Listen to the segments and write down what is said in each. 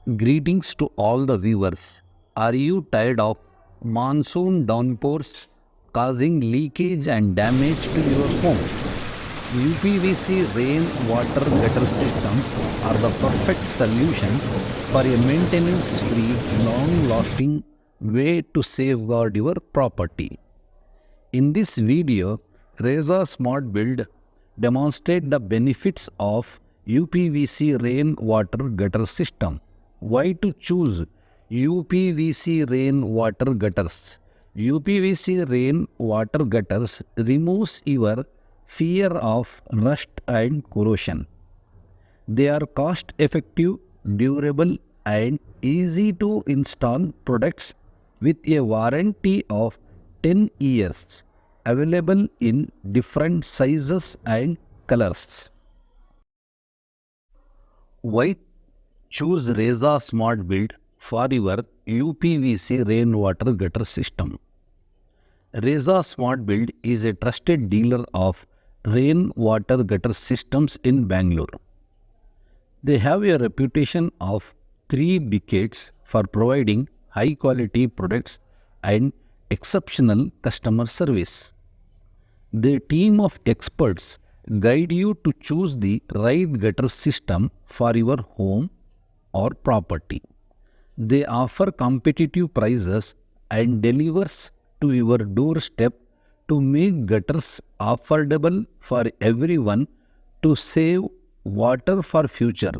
Greetings to all the viewers. Are you tired of monsoon downpours causing leakage and damage to your home? UPVC rain water gutter systems are the perfect solution for a maintenance-free, long-lasting way to safeguard your property. In this video, Reza Smart Build demonstrates the benefits of UPVC rain water gutter system. Why to choose UPVC rain water gutters? UPVC rain water gutters removes your fear of rust and corrosion. They are cost effective, durable and easy to install products with a warranty of 10 years, available in different sizes and colors. Why choose Reza Smart Build for your UPVC rainwater gutter system? Reza Smart Build is a trusted dealer of rainwater gutter systems in Bangalore. They have a reputation of 3 decades for providing high quality products and exceptional customer service. Their team of experts guide you to choose the right gutter system for your home or property. They offer competitive prices and delivers to your doorstep to make gutters affordable for everyone to save water for future.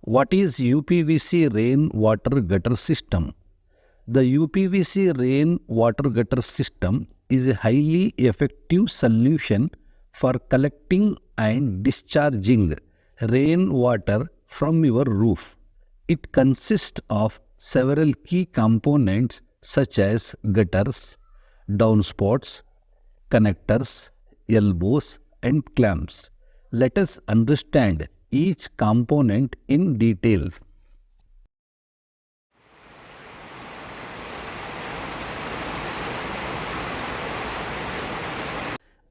What is UPVC rain water gutter system? The UPVC rain water gutter system is a highly effective solution for collecting and discharging rainwater from your roof. It consists of several key components such as gutters, downspouts, connectors, elbows, and clamps. Let us understand each component in detail.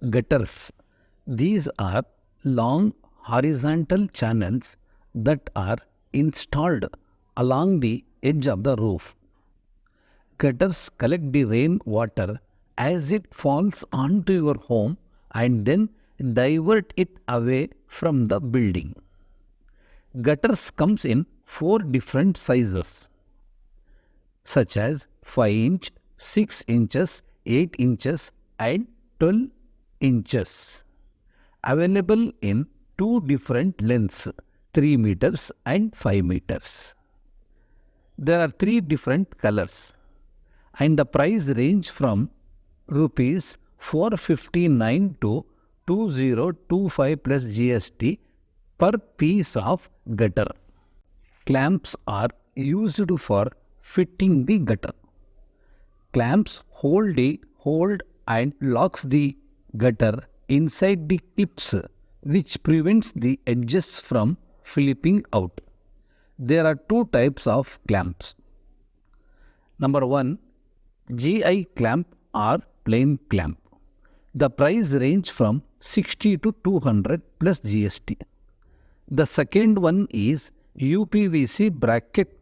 Gutters. These are long horizontal channels that are installed along the edge of the roof. Gutters collect the rain water as it falls onto your home and then divert it away from the building. Gutters comes in 4 different sizes such as 5 inch, 6 inches, 8 inches and 12 inches. Available in 2 different lengths, 3 meters and 5 meters. There are 3 different colors and the price range from rupees 459 to 2025 plus GST per piece of gutter. Clamps are used for fitting the gutter. Clamps hold and locks the gutter inside the tips, which prevents the edges from flipping out. There are 2 types of clamps. Number 1, GI clamp or plain clamp. The price range from 60 to 200 plus GST. The second one is UPVC bracket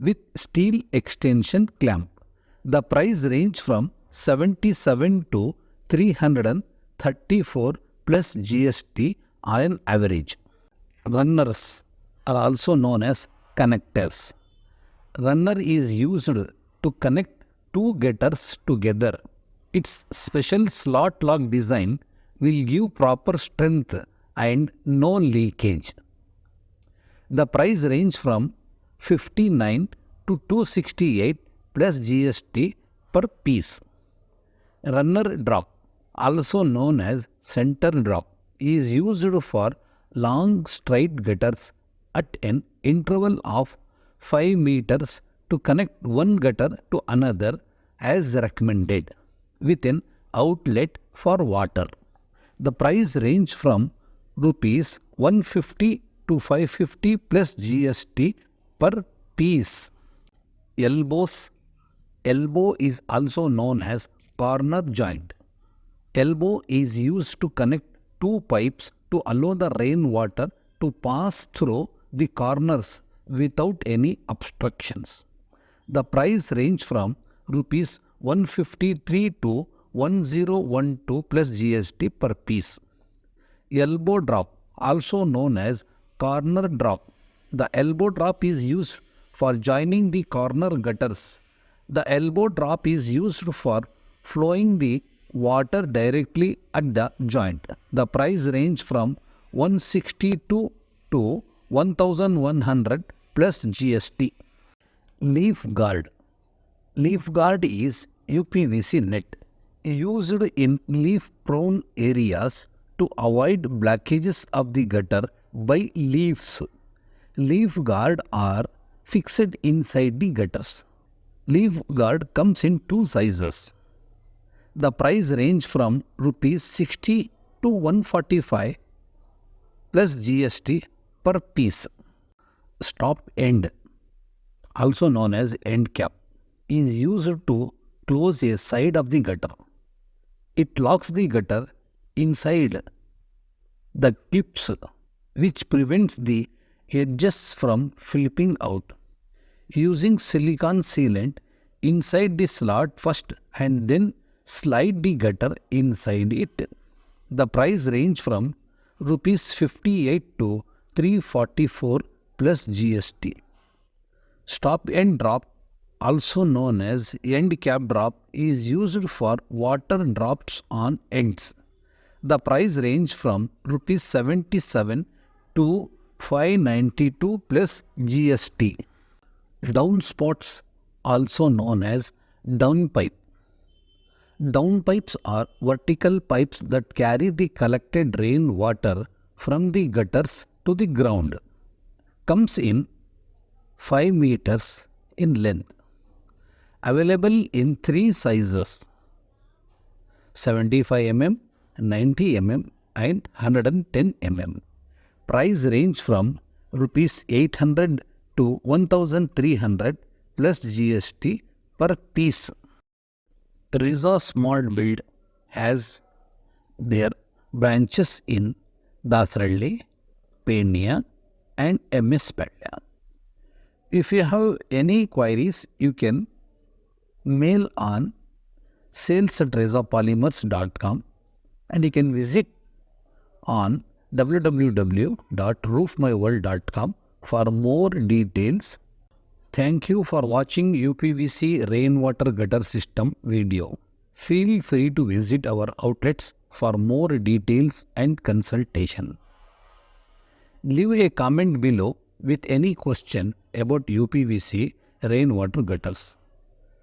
with steel extension clamp. The price range from 77 to 334 plus GST on an average. Runners are also known as connectors. Runner is used to connect 2 gutters together. Its special slot lock design will give proper strength and no leakage. The price range from 59 to 268 plus GST per piece. Runner drop, also known as center drop, is used for long straight gutters at an interval of 5 meters to connect one gutter to another as recommended, with an outlet for water. The price range from rupees 150 to 550 plus GST per piece. Elbows. Elbow is also known as corner joint. Elbow is used to connect 2 pipes to allow the rainwater to pass through the corners without any obstructions. The price range from rupees 153 to 1012 plus GST per piece. Elbow drop, also known as corner drop. The elbow drop is used for joining the corner gutters. The elbow drop is used for flowing the water directly at the joint. The price range from 162 to 1100 plus GST. Leaf guard. Leaf guard is UPVC net used in leaf-prone areas to avoid blockages of the gutter by leaves. Leaf guard are fixed inside the gutters. Leaf guard comes in two sizes. The price range from rupees 60 to 145 plus GST per piece. Stop end, also known as end cap, is used to close a side of the gutter. It locks the gutter inside the clips, which prevents the edges from flipping out. Using silicone sealant inside the slot first and then slide the gutter inside it. The price range from rupees 58 to 344 plus GST. Stop end drop, also known as end cap drop, is used for water drops on ends. The price range from rupees 77 to 592 plus GST. Downspouts, also known as downpipe. Downpipes are vertical pipes that carry the collected rainwater from the gutters to the ground. Comes in 5 meters in length. Available in three sizes: 75 mm, 90 mm and 110 mm. Price range from rupees 800 to 1300 plus GST per piece. Reza Smart Build has their branches in Dasaralle, Penya and MS Pella. If you have any queries, you can mail on sales@rezapolymers.com and you can visit on www.roofmyworld.com for more details. Thank you for watching UPVC rainwater gutter system video. Feel free to visit our outlets for more details and consultation. Leave a comment below with any question about UPVC rainwater gutters.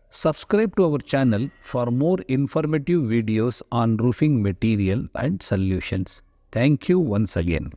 Subscribe to our channel for more informative videos on roofing material and solutions. Thank you once again.